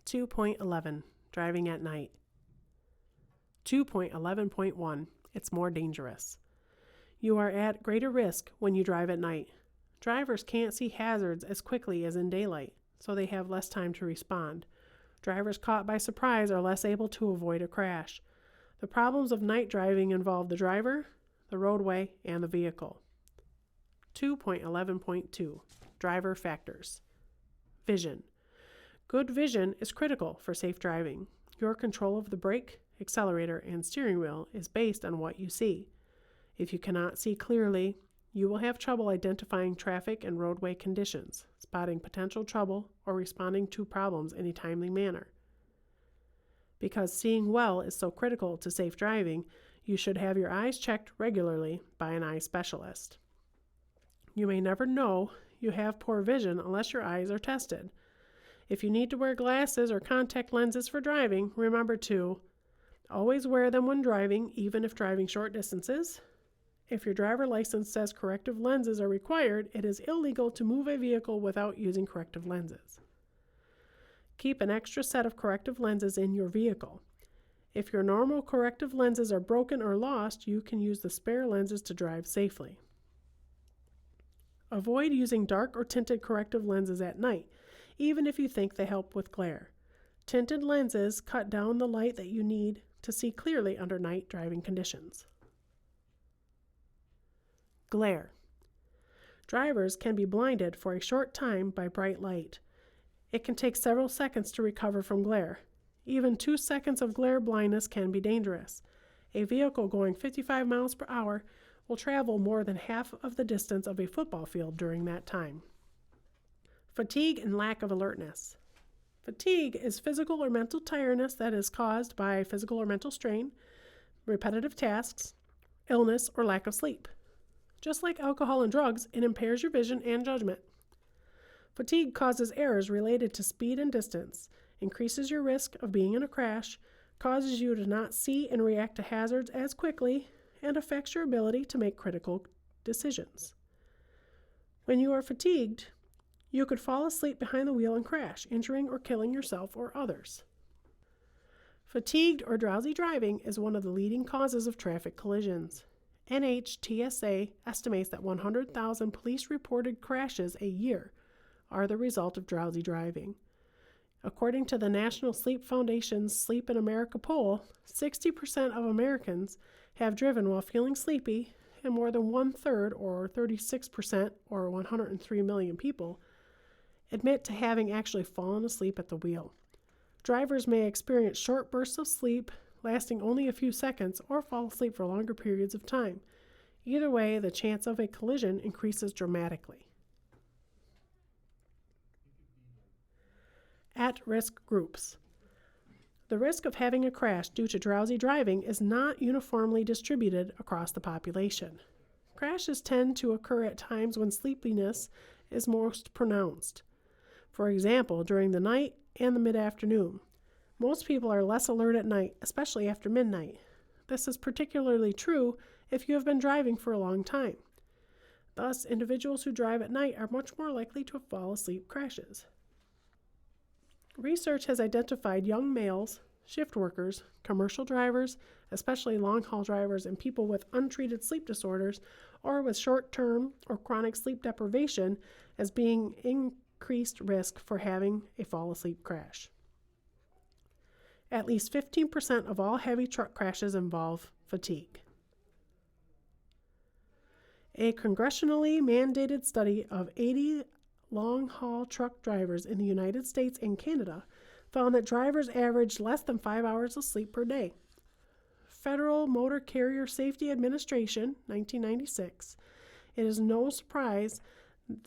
2.11 Driving at night. 2.11.1 It's more dangerous. You are at greater risk when you drive at night. Drivers can't see hazards as quickly as in daylight, so they have less time to respond. Drivers caught by surprise are less able to avoid a crash. The problems of night driving involve the driver, the roadway, and the vehicle. 2.11.2 Driver factors. Vision. Good vision is critical for safe driving. Your control of the brake, accelerator, and steering wheel is based on what you see. If you cannot see clearly, you will have trouble identifying traffic and roadway conditions, spotting potential trouble, or responding to problems in a timely manner. Because seeing well is so critical to safe driving, you should have your eyes checked regularly by an eye specialist. You may never know you have poor vision unless your eyes are tested. If you need to wear glasses or contact lenses for driving, remember to always wear them when driving, even if driving short distances. If your driver license says corrective lenses are required, it is illegal to move a vehicle without using corrective lenses. Keep an extra set of corrective lenses in your vehicle. If your normal corrective lenses are broken or lost, you can use the spare lenses to drive safely. Avoid using dark or tinted corrective lenses at night, even if you think they help with glare. Tinted lenses cut down the light that you need to see clearly under night driving conditions. Glare. Drivers can be blinded for a short time by bright light. It can take several seconds to recover from glare. Even 2 seconds of glare blindness can be dangerous. A vehicle going 55 miles per hour will travel more than half of the distance of a football field during that time. Fatigue and lack of alertness. Fatigue is physical or mental tiredness that is caused by physical or mental strain, repetitive tasks, illness, or lack of sleep. Just like alcohol and drugs, it impairs your vision and judgment. Fatigue causes errors related to speed and distance, increases your risk of being in a crash, causes you to not see and react to hazards as quickly, and affects your ability to make critical decisions. When you are fatigued, you could fall asleep behind the wheel and crash, injuring or killing yourself or others. Fatigued or drowsy driving is one of the leading causes of traffic collisions. NHTSA estimates that 100,000 police-reported crashes a year are the result of drowsy driving. According to the National Sleep Foundation's Sleep in America poll, 60% of Americans have driven while feeling sleepy, and more than one-third, or 36%, or 103 million people, admit to having actually fallen asleep at the wheel. Drivers may experience short bursts of sleep lasting only a few seconds or fall asleep for longer periods of time. Either way, the chance of a collision increases dramatically. At-risk groups. The risk of having a crash due to drowsy driving is not uniformly distributed across the population. Crashes tend to occur at times when sleepiness is most pronounced. For example, during the night and the mid-afternoon. Most people are less alert at night, especially after midnight. This is particularly true if you have been driving for a long time. Thus, individuals who drive at night are much more likely to fall asleep crashes. Research has identified young males, shift workers, commercial drivers, especially long-haul drivers, and people with untreated sleep disorders or with short-term or chronic sleep deprivation as being increased risk for having a fall-asleep crash. At least 15% of all heavy truck crashes involve fatigue. A congressionally mandated study of 80 long-haul truck drivers in the United States and Canada found that drivers averaged less than 5 hours of sleep per day. Federal Motor Carrier Safety Administration, 1996. It is no surprise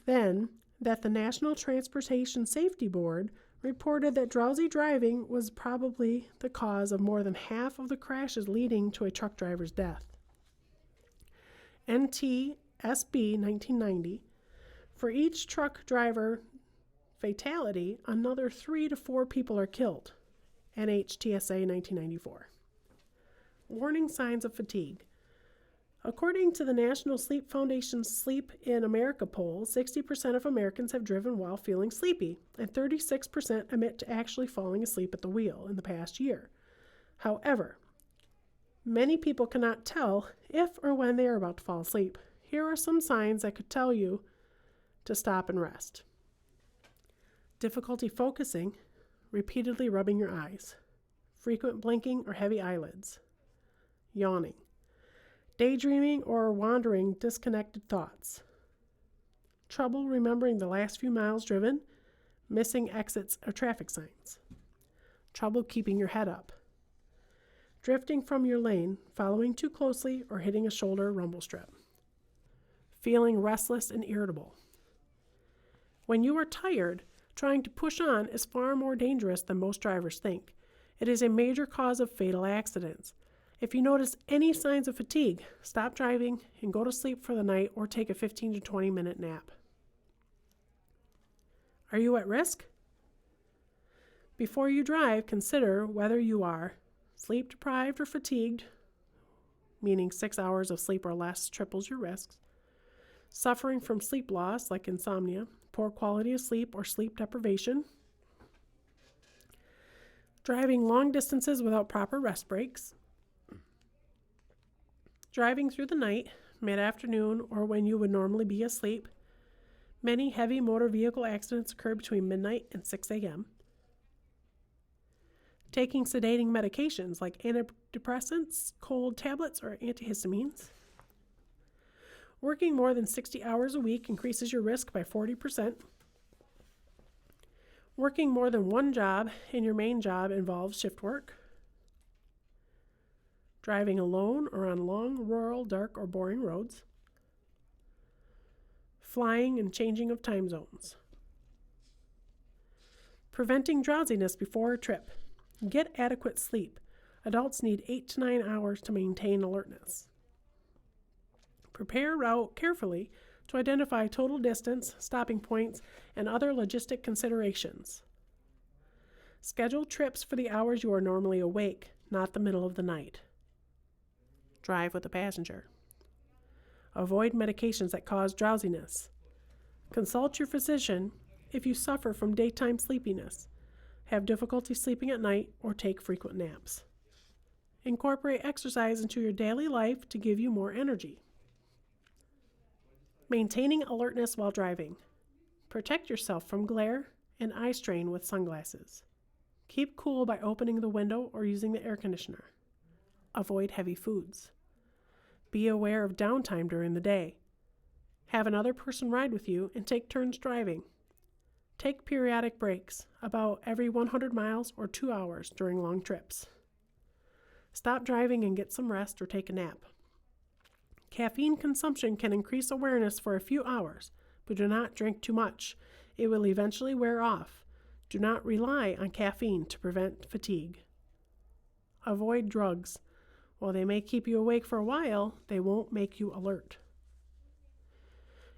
then that the National Transportation Safety Board reported that drowsy driving was probably the cause of more than half of the crashes leading to a truck driver's death. NTSB 1990. For each truck driver fatality, another 3 to 4 people are killed. NHTSA 1994. Warning signs of fatigue. According to the National Sleep Foundation's Sleep in America poll, 60% of Americans have driven while feeling sleepy, and 36% admit to actually falling asleep at the wheel in the past year. However, many people cannot tell if or when they are about to fall asleep. Here are some signs that could tell you to stop and rest. Difficulty focusing, repeatedly rubbing your eyes, frequent blinking or heavy eyelids, yawning, daydreaming or wandering disconnected thoughts, trouble remembering the last few miles driven, missing exits or traffic signs, trouble keeping your head up, drifting from your lane, following too closely or hitting a shoulder rumble strip, feeling restless and irritable. When you are tired, trying to push on is far more dangerous than most drivers think. It is a major cause of fatal accidents. If you notice any signs of fatigue, stop driving and go to sleep for the night or take a 15 to 20 minute nap. Are you at risk? Before you drive, consider whether you are sleep deprived or fatigued, meaning 6 hours of sleep or less triples your risks, suffering from sleep loss like insomnia, poor quality of sleep or sleep deprivation, driving long distances without proper rest breaks, driving through the night, mid-afternoon, or when you would normally be asleep. Many heavy motor vehicle accidents occur between midnight and 6 a.m. Taking sedating medications like antidepressants, cold tablets, or antihistamines. Working more than 60 hours a week increases your risk by 40%. Working more than one job and your main job involves shift work. Driving alone or on long, rural, dark, or boring roads. Flying and changing of time zones. Preventing drowsiness before a trip. Get adequate sleep. Adults need 8 to 9 hours to maintain alertness. Prepare route carefully to identify total distance, stopping points, and other logistic considerations. Schedule trips for the hours you are normally awake, not the middle of the night. Drive with a passenger. Avoid medications that cause drowsiness. Consult your physician if you suffer from daytime sleepiness, have difficulty sleeping at night, or take frequent naps. Incorporate exercise into your daily life to give you more energy. Maintaining alertness while driving. Protect yourself from glare and eye strain with sunglasses. Keep cool by opening the window or using the air conditioner. Avoid heavy foods. Be aware of downtime during the day. Have another person ride with you and take turns driving. Take periodic breaks, about every 100 miles or 2 hours during long trips. Stop driving and get some rest or take a nap. Caffeine consumption can increase awareness for a few hours, but do not drink too much. It will eventually wear off. Do not rely on caffeine to prevent fatigue. Avoid drugs. While they may keep you awake for a while, they won't make you alert.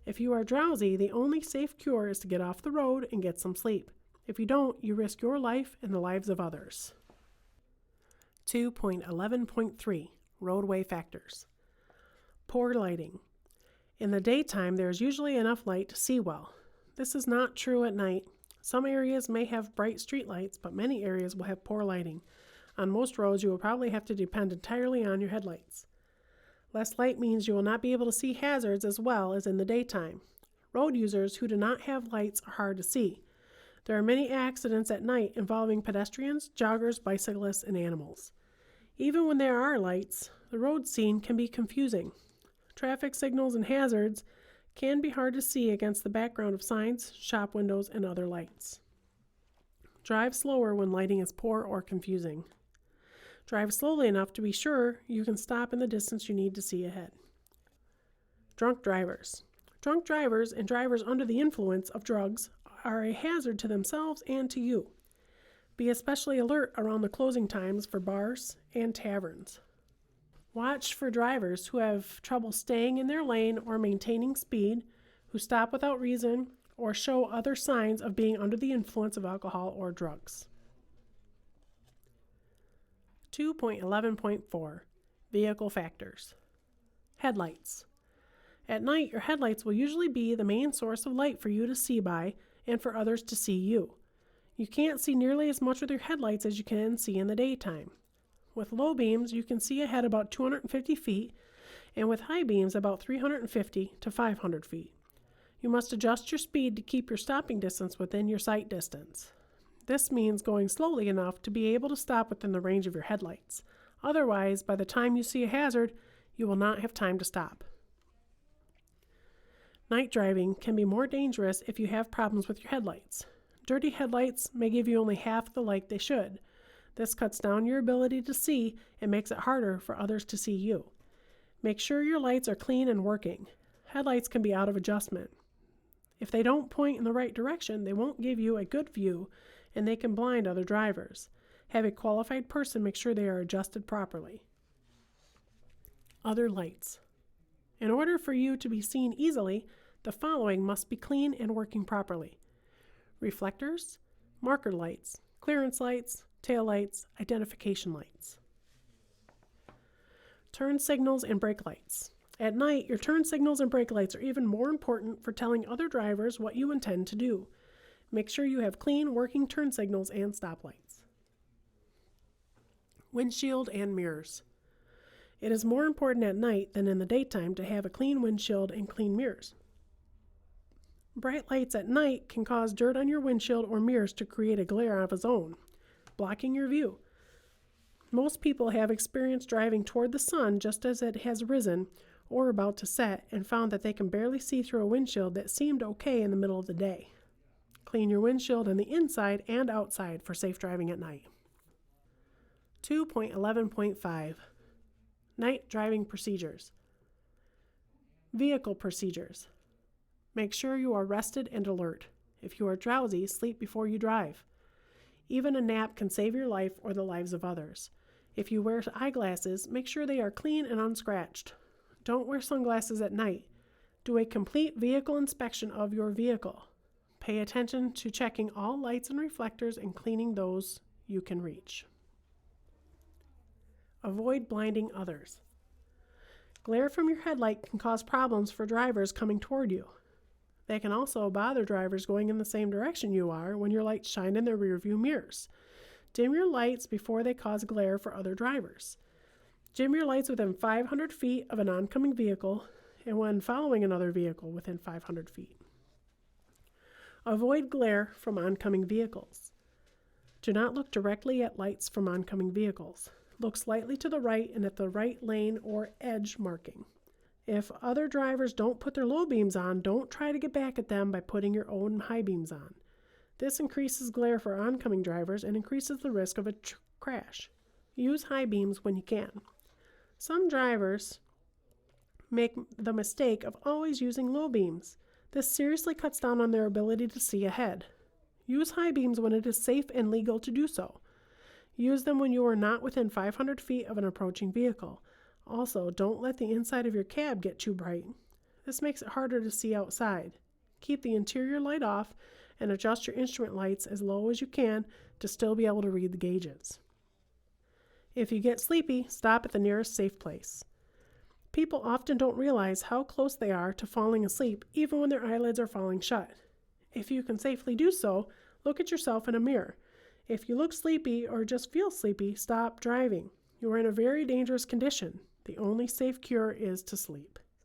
If you are drowsy, the only safe cure is to get off the road and get some sleep. If you don't, you risk your life and the lives of others. 2.11.3 Roadway Factors. Poor lighting. In the daytime, there is usually enough light to see well. This is not true at night. Some areas may have bright street lights, but many areas will have poor lighting. On most roads, you will probably have to depend entirely on your headlights. Less light means you will not be able to see hazards as well as in the daytime. Road users who do not have lights are hard to see. There are many accidents at night involving pedestrians, joggers, bicyclists, and animals. Even when there are lights, the road scene can be confusing. Traffic signals and hazards can be hard to see against the background of signs, shop windows, and other lights. Drive slower when lighting is poor or confusing. Drive slowly enough to be sure you can stop in the distance you need to see ahead. Drunk drivers. Drunk drivers and drivers under the influence of drugs are a hazard to themselves and to you. Be especially alert around the closing times for bars and taverns. Watch for drivers who have trouble staying in their lane or maintaining speed, who stop without reason, or show other signs of being under the influence of alcohol or drugs. 2.11.4 Vehicle Factors. Headlights. At night, your headlights will usually be the main source of light for you to see by and for others to see you. You can't see nearly as much with your headlights as you can see in the daytime. With low beams, you can see ahead about 250 feet, and with high beams, about 350 to 500 feet. You must adjust your speed to keep your stopping distance within your sight distance. This means going slowly enough to be able to stop within the range of your headlights. Otherwise, by the time you see a hazard, you will not have time to stop. Night driving can be more dangerous if you have problems with your headlights. Dirty headlights may give you only half the light they should. This cuts down your ability to see and makes it harder for others to see you. Make sure your lights are clean and working. Headlights can be out of adjustment. If they don't point in the right direction, they won't give you a good view, and they can blind other drivers. Have a qualified person make sure they are adjusted properly. Other lights. In order for you to be seen easily, the following must be clean and working properly: reflectors, marker lights, clearance lights, tail lights, identification lights. Turn signals and brake lights. At night, your turn signals and brake lights are even more important for telling other drivers what you intend to do. Make sure you have clean, working turn signals and stoplights. Windshield and mirrors. It is more important at night than in the daytime to have a clean windshield and clean mirrors. Bright lights at night can cause dirt on your windshield or mirrors to create a glare of its own, blocking your view. Most people have experienced driving toward the sun just as it has risen or about to set and found that they can barely see through a windshield that seemed okay in the middle of the day. Clean your windshield on the inside and outside for safe driving at night. 2.11.5 Night driving procedures. Vehicle procedures. Make sure you are rested and alert. If you are drowsy, sleep before you drive. Even a nap can save your life or the lives of others. If you wear eyeglasses, make sure they are clean and unscratched. Don't wear sunglasses at night. Do a complete vehicle inspection of your vehicle. Pay attention to checking all lights and reflectors and cleaning those you can reach. Avoid blinding others. Glare from your headlight can cause problems for drivers coming toward you. They can also bother drivers going in the same direction you are when your lights shine in their rearview mirrors. Dim your lights before they cause glare for other drivers. Dim your lights within 500 feet of an oncoming vehicle and when following another vehicle within 500 feet. Avoid glare from oncoming vehicles. Do not look directly at lights from oncoming vehicles. Look slightly to the right and at the right lane or edge marking. If other drivers don't put their low beams on, don't try to get back at them by putting your own high beams on. This increases glare for oncoming drivers and increases the risk of a crash. Use high beams when you can. Some drivers make the mistake of always using low beams. This seriously cuts down on their ability to see ahead. Use high beams when it is safe and legal to do so. Use them when you are not within 500 feet of an approaching vehicle. Also, don't let the inside of your cab get too bright. This makes it harder to see outside. Keep the interior light off and adjust your instrument lights as low as you can to still be able to read the gauges. If you get sleepy, stop at the nearest safe place. People often don't realize how close they are to falling asleep even when their eyelids are falling shut. If you can safely do so, look at yourself in a mirror. If you look sleepy or just feel sleepy, stop driving. You are in a very dangerous condition. The only safe cure is to sleep.